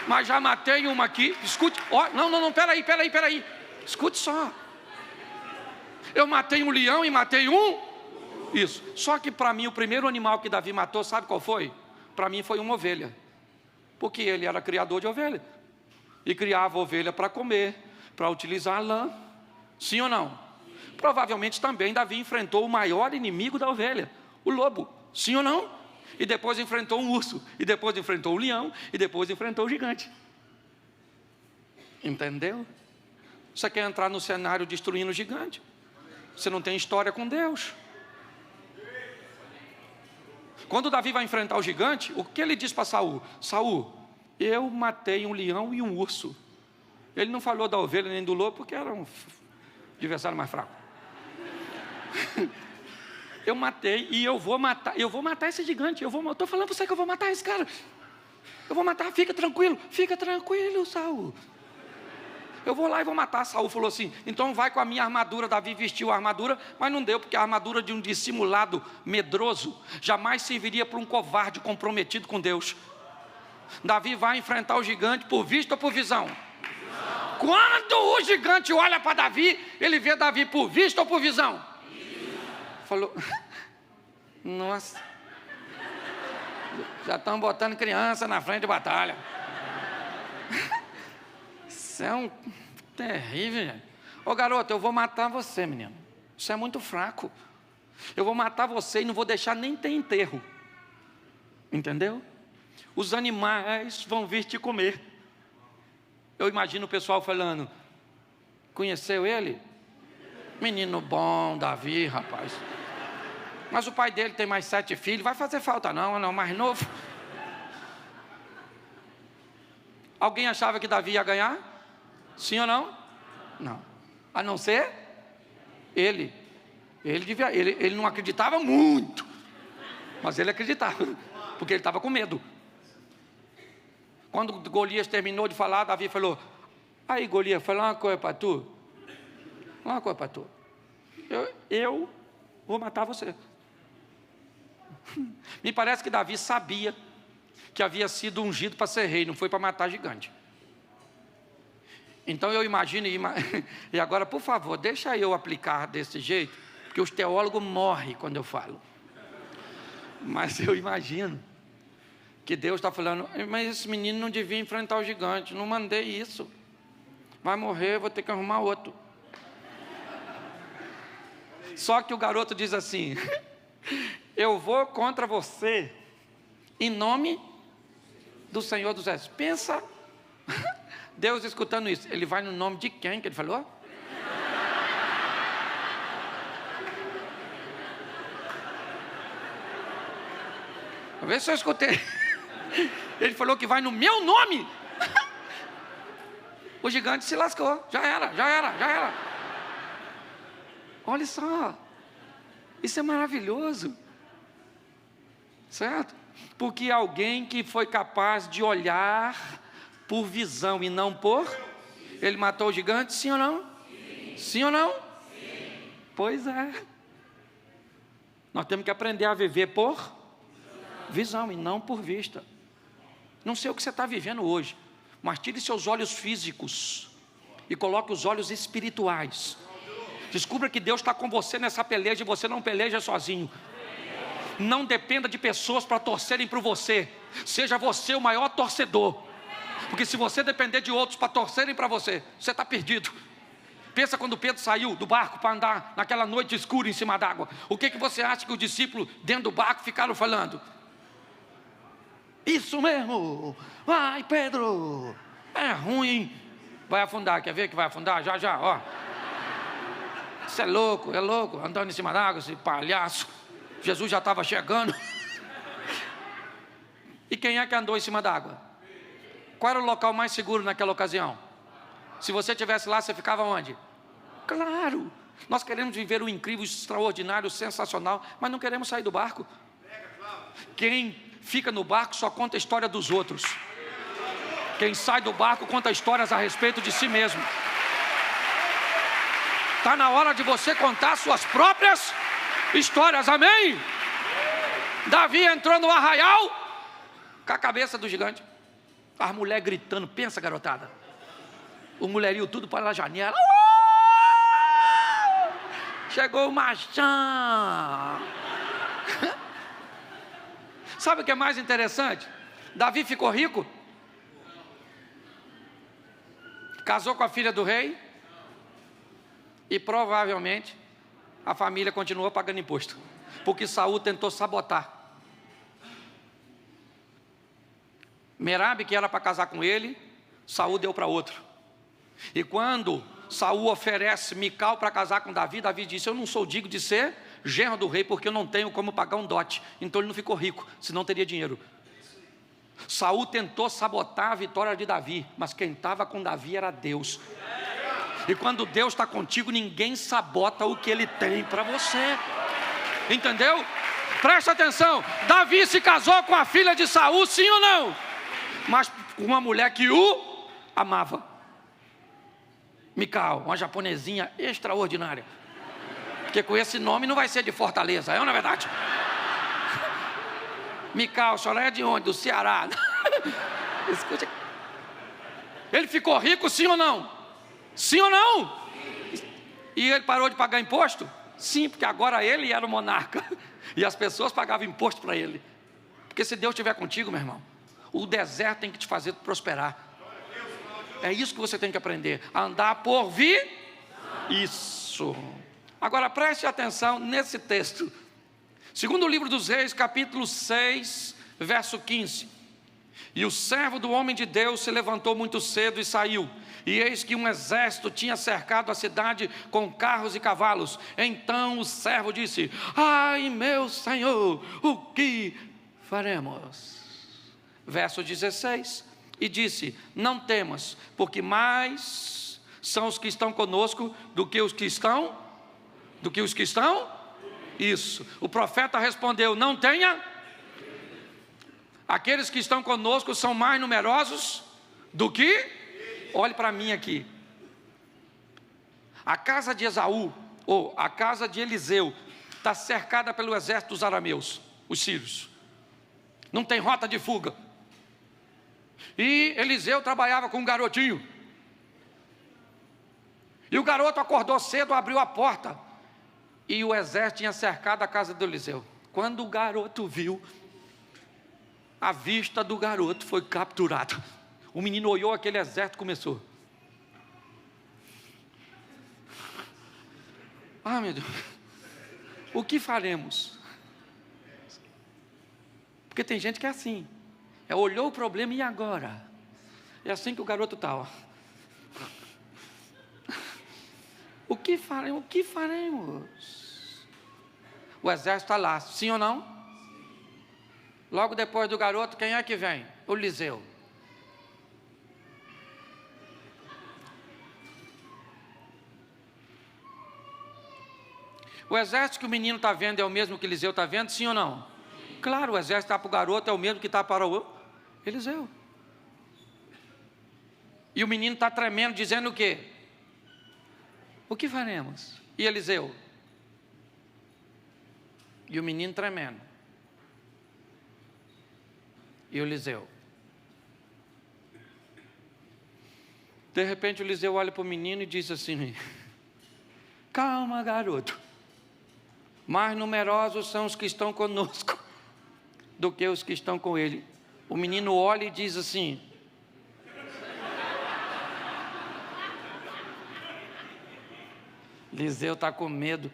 Mas já matei uma aqui, escute, não, peraí, escute só. Eu matei um leão e matei isso. Só que para mim, o primeiro animal que Davi matou, sabe qual foi? Para mim foi uma ovelha. Porque ele era criador de ovelha. E criava ovelha para comer, para utilizar a lã. Sim ou não? Provavelmente também Davi enfrentou o maior inimigo da ovelha, o lobo. Sim ou não? E depois enfrentou um urso. E depois enfrentou o leão. E depois enfrentou o gigante. Entendeu? Você quer entrar no cenário destruindo o gigante? Você não tem história com Deus. Quando Davi vai enfrentar o gigante, o que ele diz para Saul? Saul, eu matei um leão e um urso. Ele não falou da ovelha nem do lobo, porque era um adversário mais fraco. Eu matei e eu vou matar esse gigante. Estou falando para você que eu vou matar esse cara. Eu vou matar, fica tranquilo, Saul. eu vou lá e vou matar. Saul falou assim, então vai com a minha armadura. Davi vestiu a armadura, mas não deu, porque a armadura de um dissimulado medroso jamais serviria para um covarde comprometido com Deus. Davi vai enfrentar o gigante por vista ou por visão? Quando o gigante olha para Davi, ele vê Davi por vista ou por visão? Falou, nossa, já estão botando criança na frente de batalha. Isso é um terrível, gente. Ô garoto, eu vou matar você, menino. Isso é muito fraco. Eu vou matar você e não vou deixar nem ter enterro. Entendeu? Os animais vão vir te comer. Eu imagino o pessoal falando, conheceu ele? Menino bom, Davi, rapaz. Mas o pai dele tem mais 7 filhos, vai fazer falta não, mais novo. Alguém achava que Davi ia ganhar? Sim ou não? Não. A não ser ele. Ele não acreditava muito, mas ele acreditava, porque ele estava com medo. Quando Golias terminou de falar, Davi falou, aí Golias, fala uma coisa para tu. Uma coisa para tu. Eu vou matar você. Me parece que Davi sabia que havia sido ungido para ser rei, não foi para matar gigante. Então eu imagino, e agora por favor, deixa eu aplicar desse jeito, porque os teólogos morrem quando eu falo. Mas eu imagino que Deus está falando, mas esse menino não devia enfrentar o gigante, não mandei isso. Vai morrer, vou ter que arrumar outro. Só que o garoto diz assim, eu vou contra você, em nome do Senhor dos Exércitos. Pensa, Deus escutando isso, ele vai no nome de quem que ele falou? Vê se eu escutei. Ele falou que vai no meu nome. O gigante se lascou. Já era. Olha só. Isso é maravilhoso. Certo? Porque alguém que foi capaz de olhar por visão e não por... Ele matou o gigante, sim ou não? Sim ou não? Sim. Pois é. Nós temos que aprender a viver por visão e não por vista. Não sei o que você está vivendo hoje, mas tire seus olhos físicos e coloque os olhos espirituais. Descubra que Deus está com você nessa peleja e você não peleja sozinho. Não dependa de pessoas para torcerem por você. Seja você o maior torcedor. Porque se você depender de outros para torcerem para você, você está perdido. Pensa quando Pedro saiu do barco para andar naquela noite escura em cima d'água. O que você acha que os discípulos dentro do barco ficaram falando? Isso mesmo, vai Pedro, é ruim, vai afundar, quer ver que vai afundar? Já, ó. Isso é louco, andando em cima d'água, esse palhaço. Jesus já estava chegando. E quem é que andou em cima d'água? Qual era o local mais seguro naquela ocasião? Se você estivesse lá, você ficava onde? Claro, nós queremos viver o incrível, extraordinário, sensacional, mas não queremos sair do barco. Quem fica no barco só conta a história dos outros. Quem sai do barco conta histórias a respeito de si mesmo. Está na hora de você contar suas próprias histórias, amém? Davi entrou no arraial com a cabeça do gigante. As mulheres gritando, pensa garotada. O mulherio tudo para a janela. Chegou o machão. Sabe o que é mais interessante? Davi ficou rico, casou com a filha do rei e provavelmente a família continuou pagando imposto, porque Saul tentou sabotar. Merabe, que era para casar com ele, Saul deu para outro. E quando Saul oferece Mical para casar com Davi, Davi disse, eu não sou digno de ser genro do rei, porque eu não tenho como pagar um dote. Então ele não ficou rico, senão teria dinheiro. Saul tentou sabotar a vitória de Davi, mas quem estava com Davi era Deus. E quando Deus está contigo, ninguém sabota o que Ele tem para você. Entendeu? Presta atenção, Davi se casou com a filha de Saul, sim ou não? Mas com uma mulher que o amava. Mical, uma japonesinha extraordinária. Porque com esse nome não vai ser de Fortaleza, não é verdade? Mical, a senhora é de onde? Do Ceará. Escute. Ele ficou rico, sim ou não? Sim ou não? E ele parou de pagar imposto? Sim, porque agora ele era o monarca. E as pessoas pagavam imposto para ele. Porque se Deus estiver contigo, meu irmão, o deserto tem que te fazer prosperar. É isso que você tem que aprender. A andar por vir. Isso. Agora preste atenção nesse texto. Segundo o livro dos Reis, capítulo 6, verso 15. E o servo do homem de Deus se levantou muito cedo e saiu. E eis que um exército tinha cercado a cidade com carros e cavalos. Então o servo disse: ai, meu senhor, o que faremos? Verso 16. E disse: não temas, porque mais são os que estão conosco do que os que estão. Isso. O profeta respondeu: não tenha. Aqueles que estão conosco são mais numerosos do que. Olhe para mim aqui. A casa de Esaú, ou a casa de Eliseu, está cercada pelo exército dos arameus, os sírios. Não tem rota de fuga. E Eliseu trabalhava com um garotinho. E o garoto acordou cedo, abriu a porta. E o exército tinha cercado a casa de Eliseu. Quando o garoto viu, a vista do garoto foi capturada. O menino olhou aquele exército e começou. Ah, meu Deus, o que faremos? Porque tem gente que é assim. Olhou o problema e agora? É assim que o garoto está, ó. O que faremos? O que faremos? O exército está lá, sim ou não? Logo depois do garoto, quem é que vem? O Eliseu. O exército que o menino está vendo é o mesmo que Eliseu está vendo, sim ou não? Claro, o exército está para o garoto é o mesmo que está para o Eliseu. E o menino está tremendo, dizendo o quê? O que faremos? E Eliseu? E o menino tremendo. E o Eliseu? De repente o Eliseu olha para o menino e diz assim: calma, garoto. Mais numerosos são os que estão conosco do que os que estão com ele. O menino olha e diz assim: Eliseu está com medo,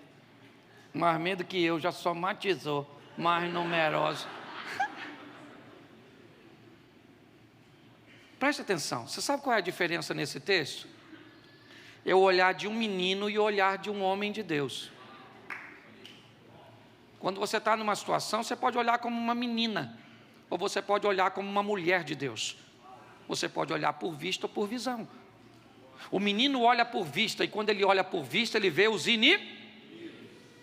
mais medo que eu, já somatizou, mais numeroso. Preste atenção, você sabe qual é a diferença nesse texto? É o olhar de um menino e o olhar de um homem de Deus. Quando você está numa situação, você pode olhar como uma menina, ou você pode olhar como uma mulher de Deus. Você pode olhar por vista ou por visão. O menino olha por vista, e quando ele olha por vista, ele vê os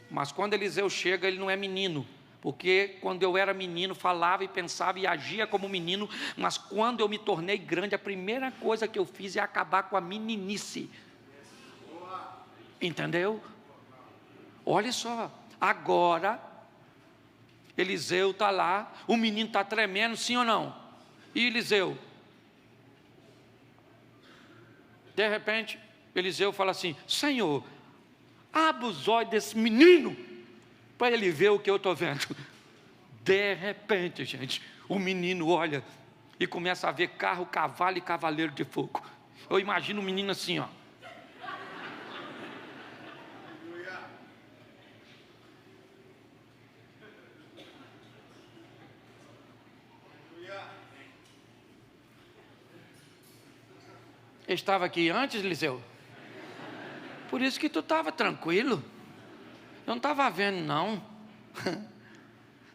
Mas quando Eliseu chega, ele não é menino. Porque quando eu era menino, falava e pensava e agia como menino, mas quando eu me tornei grande, a primeira coisa que eu fiz é acabar com a meninice. Entendeu? Olha só, agora, Eliseu está lá, o menino está tremendo, sim ou não? E Eliseu? De repente, Eliseu fala assim: Senhor, abre os olhos desse menino, para ele ver o que eu estou vendo. De repente, gente, o menino olha e começa a ver carro, cavalo e cavaleiro de fogo. Eu imagino o menino assim, ó. Estava aqui antes, Eliseu? Por isso que tu estava tranquilo. Eu não estava vendo, não.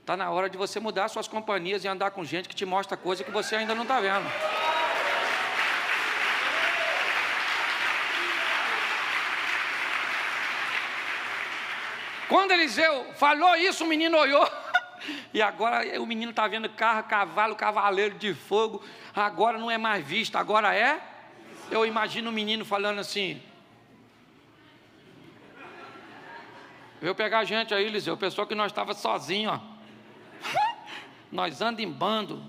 Está na hora de você mudar suas companhias e andar com gente que te mostra coisa que você ainda não está vendo. Quando Eliseu falou isso, o menino olhou. E agora o menino está vendo carro, cavalo, cavaleiro de fogo. Agora não é mais visto, agora é. Eu imagino o menino falando assim: Veio pegar a gente aí, Eliseu, pensou que nós estávamos sozinhos, ó. Nós andamos em bando.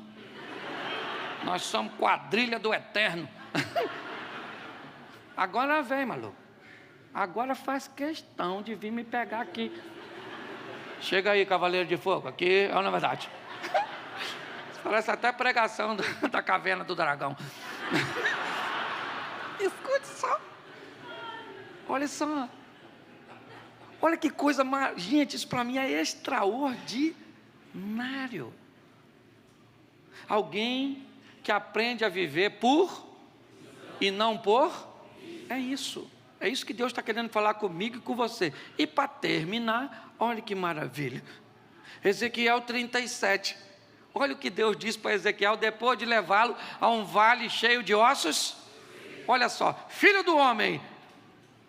Nós somos quadrilha do eterno. Agora vem, maluco. Agora faz questão de vir me pegar aqui. Chega aí, cavaleiro de fogo. Aqui é uma verdade. Parece até pregação da caverna do dragão. Escute só. Olha só. Olha que coisa, gente, isso para mim é extraordinário. Alguém que aprende a viver por e não por, é isso. É isso que Deus está querendo falar comigo e com você. E para terminar, olha que maravilha. Ezequiel 37. Olha o que Deus diz para Ezequiel depois de levá-lo a um vale cheio de ossos. Olha só, filho do homem,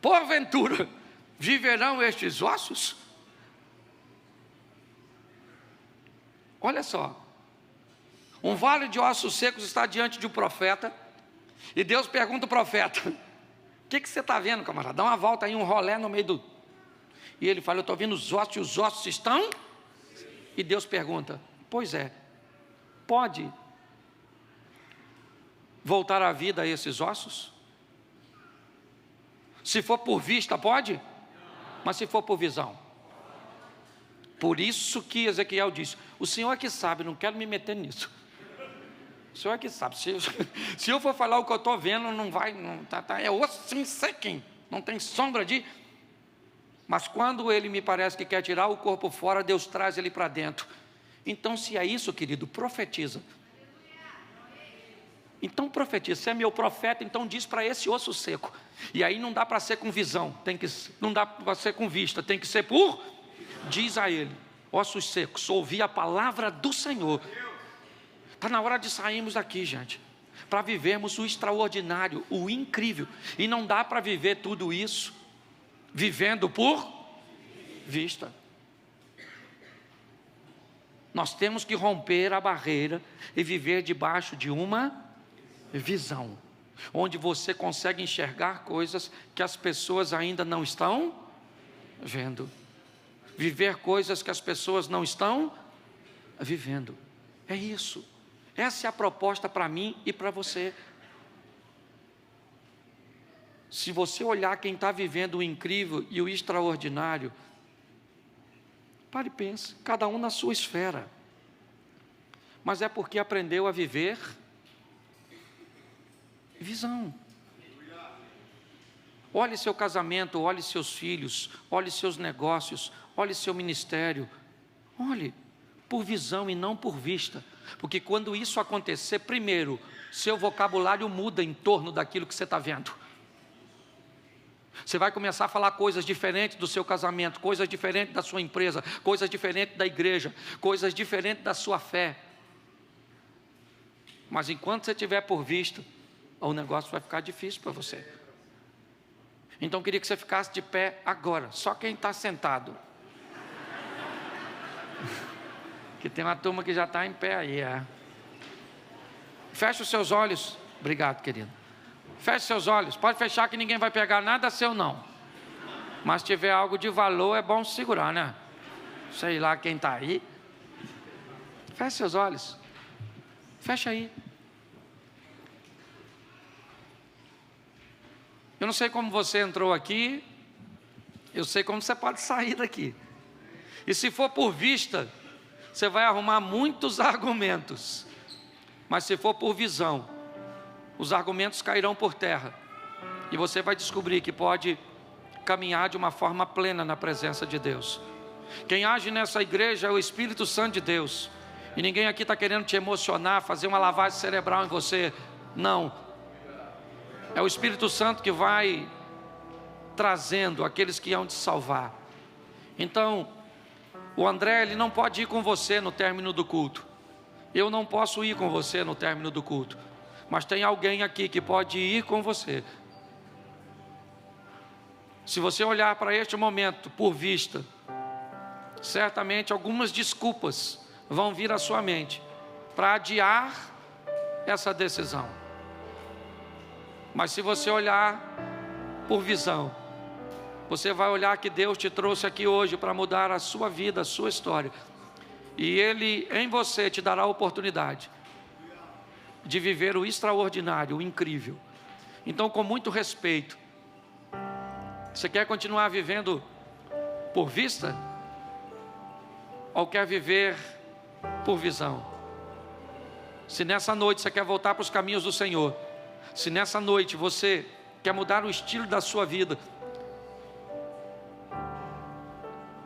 porventura viverão estes ossos? Olha só, um vale de ossos secos está diante de um profeta, e Deus pergunta ao profeta: o que você está vendo, camarada? Dá uma volta aí, um rolé no meio do... E ele fala: eu estou vendo os ossos, e os ossos estão... E Deus pergunta: pois é, pode voltar à vida esses ossos? Se for por vista, pode? Mas se for por visão? Por isso que Ezequiel disse: o Senhor é que sabe, não quero me meter nisso. O Senhor é que sabe. Se eu for falar o que eu estou vendo, não vai, é osso sem sequinho, não tem sombra de... Mas quando ele me parece que quer tirar o corpo fora, Deus traz ele para dentro. Então, se é isso, querido, profetiza. Então profetiza. Se é meu profeta, então diz para esse osso seco. E aí não dá para ser com visão, não dá para ser com vista, tem que ser por... Diz a ele: ossos secos, ouvi a palavra do Senhor. Está na hora de sairmos daqui, gente, para vivermos o extraordinário, o incrível. E não dá para viver tudo isso vivendo por vista. Nós temos que romper a barreira e viver debaixo de uma visão, onde você consegue enxergar coisas que as pessoas ainda não estão vendo, viver coisas que as pessoas não estão vivendo. É isso. Essa é a proposta para mim e para você. Se você olhar quem está vivendo o incrível e o extraordinário, pare e pense, cada um na sua esfera. Mas é porque aprendeu a viver visão. Olhe seu casamento, olhe seus filhos, olhe seus negócios, olhe seu ministério. Olhe por visão e não por vista. Porque quando isso acontecer, primeiro, seu vocabulário muda em torno daquilo que você está vendo. Você vai começar a falar coisas diferentes do seu casamento, coisas diferentes da sua empresa, coisas diferentes da igreja, coisas diferentes da sua fé. Mas enquanto você estiver por vista, o negócio vai ficar difícil para você. Então eu queria que você ficasse de pé agora, só quem está sentado. Que tem uma turma que já está em pé aí. Feche os seus olhos. Obrigado, querido. Feche seus olhos. Pode fechar que ninguém vai pegar nada seu não. Mas se tiver algo de valor, é bom segurar, né? Sei lá quem está aí. Feche seus olhos. Fecha aí. Eu não sei como você entrou aqui. Eu sei como você pode sair daqui. E se for por vista, você vai arrumar muitos argumentos. Mas se for por visão, os argumentos cairão por terra. E você vai descobrir que pode caminhar de uma forma plena na presença de Deus. Quem age nessa igreja é o Espírito Santo de Deus. E ninguém aqui está querendo te emocionar, fazer uma lavagem cerebral em você. Não. É o Espírito Santo que vai trazendo aqueles que hão de salvar. Então, o André, ele não pode ir com você no término do culto. Eu não posso ir com você no término do culto. Mas tem alguém aqui que pode ir com você. Se você olhar para este momento por vista, certamente algumas desculpas vão vir à sua mente para adiar essa decisão. Mas se você olhar por visão, você vai olhar que Deus te trouxe aqui hoje para mudar a sua vida, a sua história. E Ele em você te dará a oportunidade de viver o extraordinário, o incrível. Então, com muito respeito, você quer continuar vivendo por vista? Ou quer viver por visão? Se nessa noite você quer voltar para os caminhos do Senhor, se nessa noite você quer mudar o estilo da sua vida,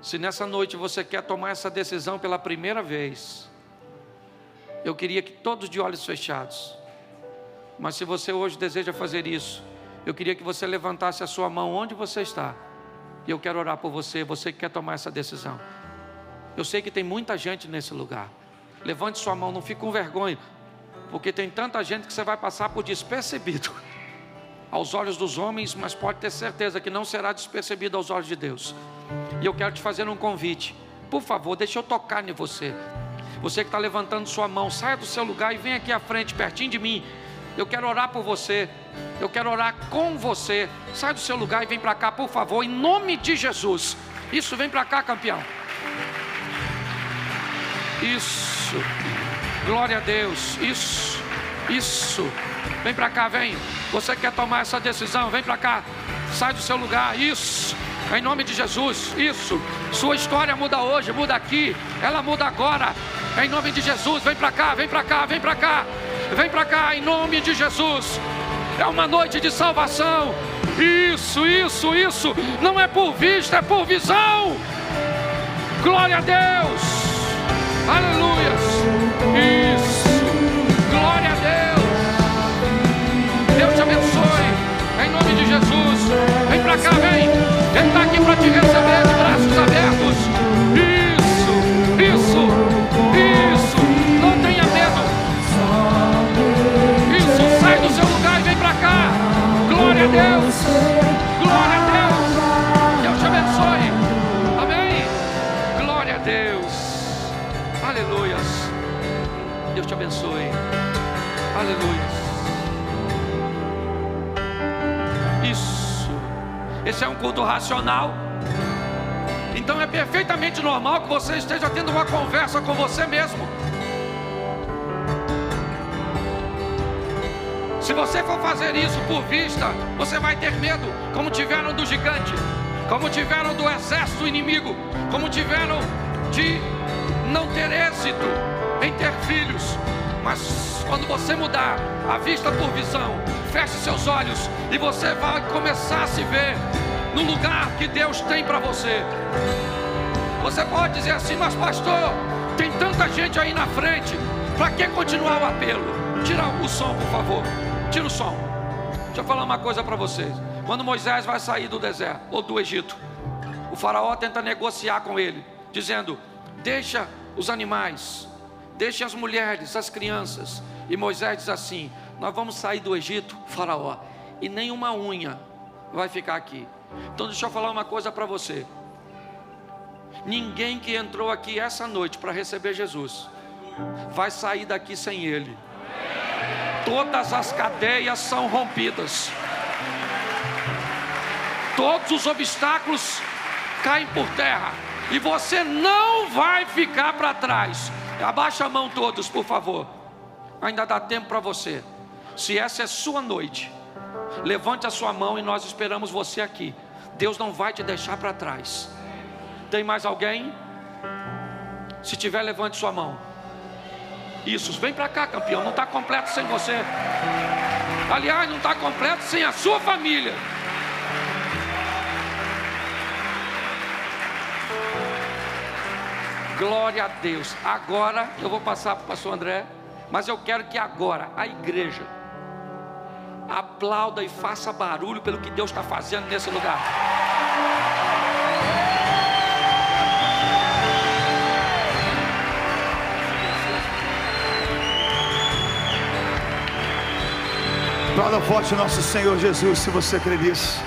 se nessa noite você quer tomar essa decisão pela primeira vez, eu queria que todos de olhos fechados, mas se você hoje deseja fazer isso, eu queria que você levantasse a sua mão onde você está, e eu quero orar por você, você que quer tomar essa decisão. Eu sei que tem muita gente nesse lugar. Levante sua mão, não fique com vergonha, porque tem tanta gente que você vai passar por despercebido aos olhos dos homens, mas pode ter certeza que não será despercebido aos olhos de Deus. E eu quero te fazer um convite. Por favor, deixa eu tocar em você. Você que está levantando sua mão, saia do seu lugar e vem aqui à frente, pertinho de mim. Eu quero orar por você. Eu quero orar com você. Sai do seu lugar e vem para cá, por favor, em nome de Jesus. Isso, vem para cá, campeão. Isso. Glória a Deus. Isso. Vem para cá, vem. Você quer tomar essa decisão? Vem para cá. Sai do seu lugar. Isso. Em nome de Jesus. Isso. Sua história muda hoje, muda aqui. Ela muda agora. Em nome de Jesus. Vem para cá, vem para cá, vem para cá. Vem para cá, em nome de Jesus. É uma noite de salvação. Isso. Não é por vista, é por visão. Glória a Deus. Aleluia. Isso. Glória a Deus. Deus te abençoe. Em nome de Jesus. Vem para cá, vem. Ele está aqui para te receber de braços abertos. Isso. Não tenha medo. Isso. Sai do seu lugar e vem para cá. Glória a Deus. Glória a Deus. Deus te abençoe. Amém. Glória a Deus. Aleluias. Deus te abençoe. Aleluias. Isso. Esse é um culto racional. Então é perfeitamente normal que você esteja tendo uma conversa com você mesmo. Se você for fazer isso por vista, você vai ter medo, como tiveram do gigante, como tiveram do exército inimigo, como tiveram de não ter êxito em ter filhos. Mas quando você mudar a vista por visão, feche seus olhos e você vai começar a se ver no lugar que Deus tem para você. Você pode dizer assim: mas pastor, tem tanta gente aí na frente, para que continuar o apelo? Tira o som, por favor. Tira o som. Deixa eu falar uma coisa para vocês. Quando Moisés vai sair do deserto ou do Egito, o faraó tenta negociar com ele, dizendo: deixa os animais, deixe as mulheres, as crianças. E Moisés diz assim: nós vamos sair do Egito, faraó, e nenhuma unha vai ficar aqui. Então deixa eu falar uma coisa para você. Ninguém que entrou aqui essa noite para receber Jesus vai sair daqui sem Ele. Todas as cadeias são rompidas. Todos os obstáculos caem por terra. E você não vai ficar para trás. Abaixa a mão todos, por favor. Ainda dá tempo para você. Se essa é sua noite, levante a sua mão e nós esperamos você aqui. Deus não vai te deixar para trás. Tem mais alguém? Se tiver, levante sua mão. Isso, vem para cá, campeão. Não está completo sem você. Aliás, não está completo sem a sua família. Glória a Deus. Agora eu vou passar para o pastor André, mas eu quero que agora a igreja aplauda e faça barulho pelo que Deus está fazendo nesse lugar. Aplauda forte o nosso Senhor Jesus, se você crê nisso.